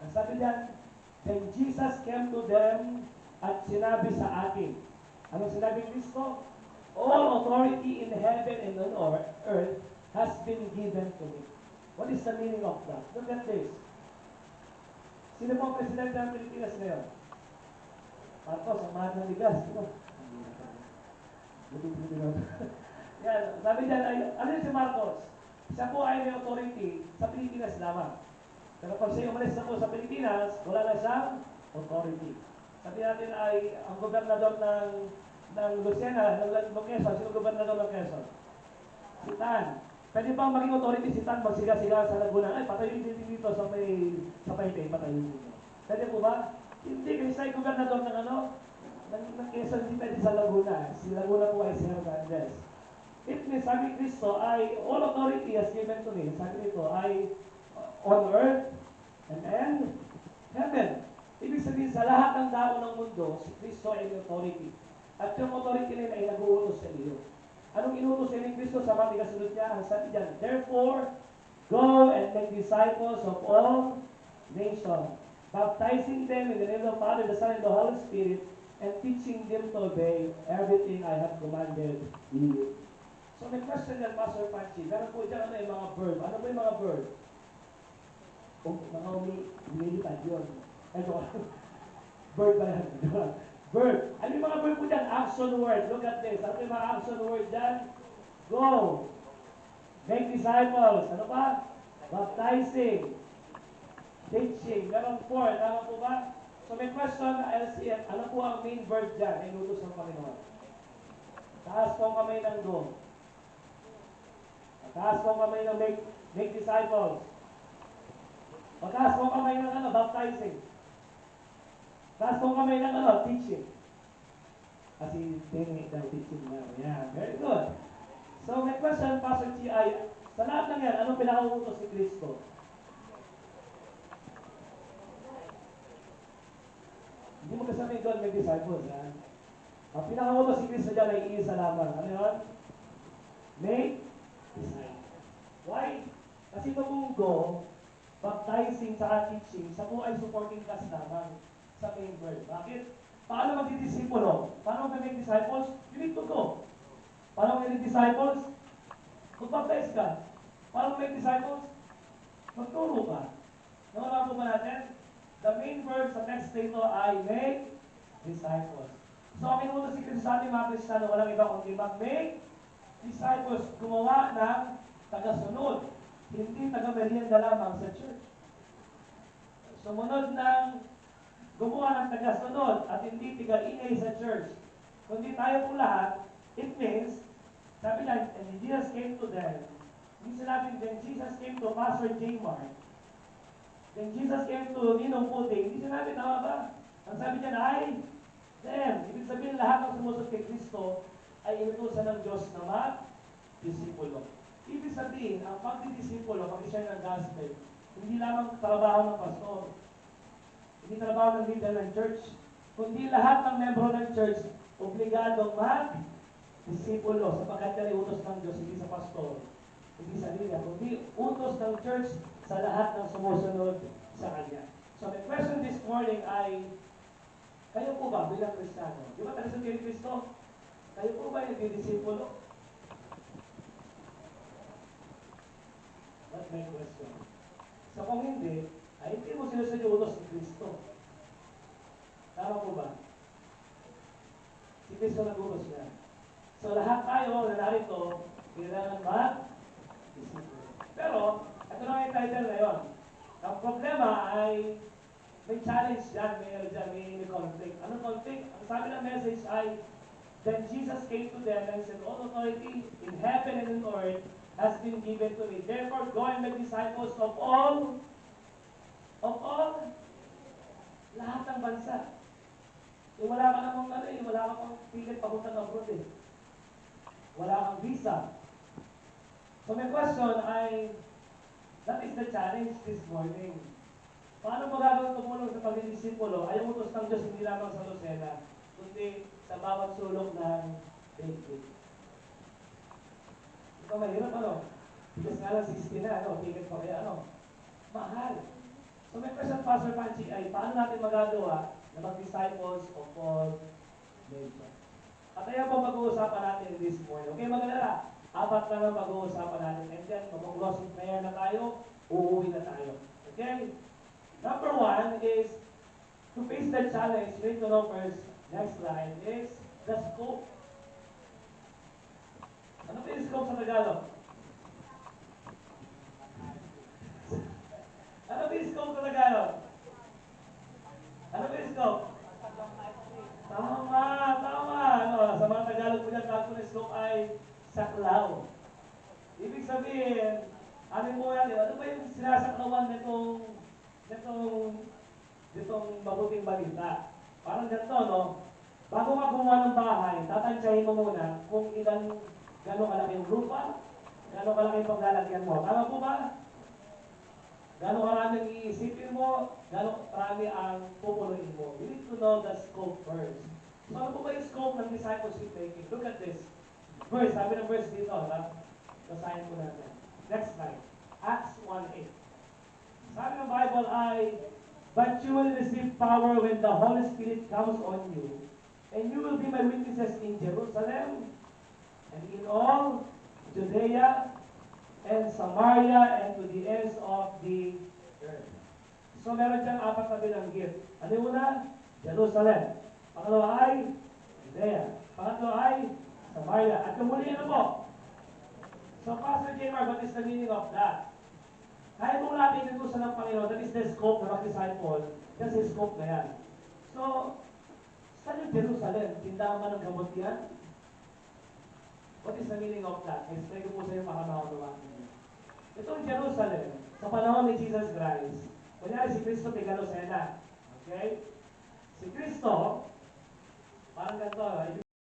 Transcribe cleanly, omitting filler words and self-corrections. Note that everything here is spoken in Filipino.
Ang sabi diyan, then Jesus came to them at sinabi sa atin. Anong sinabi ni Kristo? All authority in heaven and on earth has been given to me. What is the meaning of that? Look at this. Sino po ang presidente ng Pilipinas ngayon? Marcos, ang mahal ng ligas. Yan, sabi diyan, ano yun si Marcos? Siya po ay may authority sa Pilipinas lamang. Pero pag siya umalis na po sa Pilipinas, wala na siyang authority. Sabi natin ay ang gobernador ng Lucena, ng Quezon, sino gobernador ng Quezon? Si Tan. Pwede bang maging authority si Tan magsiga-siga sa Laguna? Ay, patayin din dito sa Paite, patayin dito. Pwede po ba? Hindi, kasi siya ay gobernador ng ng Quezon, hindi pwede sa Laguna. Si Laguna po ay si Hernandez. It means, sabi Kristo ay, all authority has given to me. Sabi nito ay, on earth and heaven. Ibig sabihin, sa lahat ng tao ng mundo, si Kristo ay authority. At yung authority nila ay nag-uutos sa iyo. Anong inutos ni Kristo sa mga kasunod niya? Ang sabi diyan, therefore, go and make disciples of all nations, baptizing them in the name of the Father, the Son, and the Holy Spirit, and teaching them to obey everything I have commanded you. So may question yan, Pastor Panchi. Meron po dyan ano yung mga verb. Ano ba yung mga verb? Mga umilipad yun. Verb ba yan? Verb. Ano yung mga verb po dyan? Action word. Look at this. Ano yung mga action word dyan? Go. Make disciples. Ano pa? Baptizing. Teaching. Meron four. Tama po ba? So may question, LCM. Ano po ang main verb dyan? Ay inutos ng Panginoon. Taas po ang kamay ng go. Taas po ang kamay ng make disciples. Taas po ang kamay ng baptizing. Taas po ang kamay ng teaching. Kasi tinignan daw teaching na. Yeah, very good. So may question, Pastor Chi, ay sa lahat ng yan, anong pinakautos ni Kristo? Hindi mo kasabihin doon may disciples. Ha? Ang pinakautos ni Kristo dyan ay iisa lamang. Ano yun? Make disciples. Why? Kasi kung go, baptizing sa teaching, sa po ay supporting class lamang sa main word. Bakit? Paano magdidisipulo? Paano mag-make disciples? You need to go. Paano mag-make disciples? Mag-baptize ka. Paano mag-make disciples? Magturo ka. Nawala po ba natin? The main verb sa text dito ay make disciples. So, ang inutos si Kristo sa ating mga Kristiyano, walang iba kundi mag-make disciples, gumawa ng tagasunod, hindi taga-merienda lamang sa church. Sumunod ng gumawa ng tagasunod at hindi tiga-ingay sa church. Kundi tayo po lahat, it means, sabi lang, and Jesus came to them. Hindi sinabing, then Jesus came to Pastor J. Mark. Then Jesus came to Ninong Puting. Hindi sinabi, tama ba? Ang sabi niya ay, them. Ibig sabihin, lahat ng sumusunod kay Kristo ay inutusan ng Diyos na mag-disipulo. Ibig sabihin, ang pagdidisipulo, pag-share ng gospel, hindi lamang trabaho ng pastor, hindi trabaho ng leader ng church, kundi lahat ng membro ng church, obligadong mag-disipulo, sapagkat yan ay utos ng Diyos, hindi sa pastor, hindi sa leader, kundi utos ng church sa lahat ng sumusunod sa Kanya. So the question this morning ay, kayo po ba bilang Kristiyano? Di ba talagang kayo Kristo? Kayo po ba yung nagdidisipulo? That's my question. So kung hindi, ay hindi mo sinusunod yung utos ni Kristo. Tama po ba? Si Kristo nag-utos niya. So lahat tayo na narito, kailangan mag-disipulo. Pero, ito na yung title na yun. Ang problema ay may challenge yan, may conflict. Anong conflict? Ang sabi ng message ay, then Jesus came to them and said, all authority in heaven and in earth has been given to me. Therefore, go and make disciples of all, lahat ng bansa. Wala ka namang wala ka pang ticket papuntang abroad eh. Wala kang visa. So my question ay, that is the challenge this morning. Paano mo gagawin tumulong sa pagdidisipulo? Ay utos ng Diyos hindi lamang sa Lucena, kundi sa bawat sulok ng daigdig. Ito mahirap Tigas nga lang 60 na, ticket pa kaya Mahal. So may question Pastor Panchi, ay paano natin magagawa na mag-disciples of all nations. At ayan po pag-uusapan natin this morning. Okay, magandang 4 lang ang pag-uusapan natin. And then, mag-closing prayer na tayo, uuwi na tayo. Okay? Number 1 is, to face the challenge, we need to know first, next slide, is the scope. Ano ba yung scope sa Tagalog? Ano ba yung scope sa Tagalog? Ano ba yung scope? Tama, tama. Ano, sa mga Tagalog po dyan, tawag po ng scope ay saklaw. Ibig sabihin, ano mo yan, ano ba yung sinasaklawan nitong mabuting balita? Parang ganito, no? Bago ka gumawa ng bahay, tatansyahin mo muna kung gano'ng kalaki yung lupa, gano'ng kalaki yung paglalagyan mo. Tama po ba? Gano'ng karami ang iisipin mo, gano'ng karami ang pupunuin mo. You need to know the scope first. So ano po ba yung scope ng discipleship making? Look at this. Verse, sabi ng verse dito, basahin po natin. Next slide. Acts 1:8. Sabi ng Bible ay, but you will receive power when the Holy Spirit comes on you, and you will be my witnesses in Jerusalem, and in all Judea, and Samaria, and to the ends of the earth. So meron diyang 4 na binanggit. Ano yung una? Jerusalem. Pangalawa ay Judea. Pangatlo ay Samaria. At yung muli ano po? So Pastor J.R., what is the meaning of that? Kaya mong natin inutusan ng Panginoon, that is the scope ng mag-disciple, kasi scope na yan. So, saan yung Jerusalem? Tindahan ba ng gamot yan? What is the meaning of that? Explain ko po sa iyo makakagawa ninyo. Itong Jerusalem, sa panahon ni Jesus Christ, kunyari si Kristo tigano sena. Okay? Si Kristo, parang ganito,